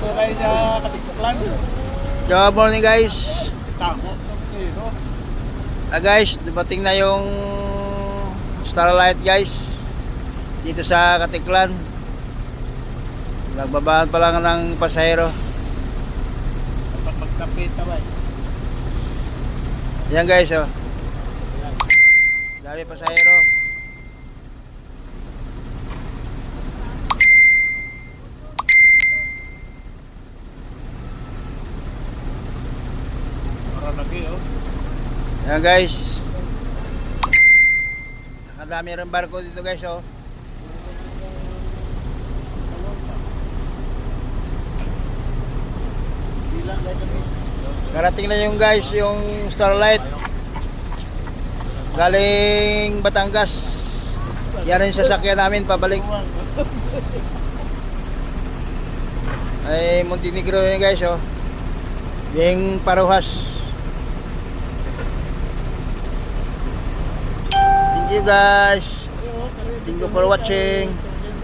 Turay sa katiktuklan. Good morning guys. Tako. Sino? Guys, dumating na yung Starlight guys. Dito sa Katiklan. Nagbabaan pa lang ng pasahero. Dapat magkapit ba? Yan guys, oh. Dami pasahero. Para lagi oh. Yan guys. Nakadami rin barko dito guys, oh. Karating na yung guys, yung Starlight. Galing Batangas. Yan rin sasakyan namin pabalik. Ay Montenegro yun guys, oh. Yung Paruhas. Thank you guys. Thank you for watching.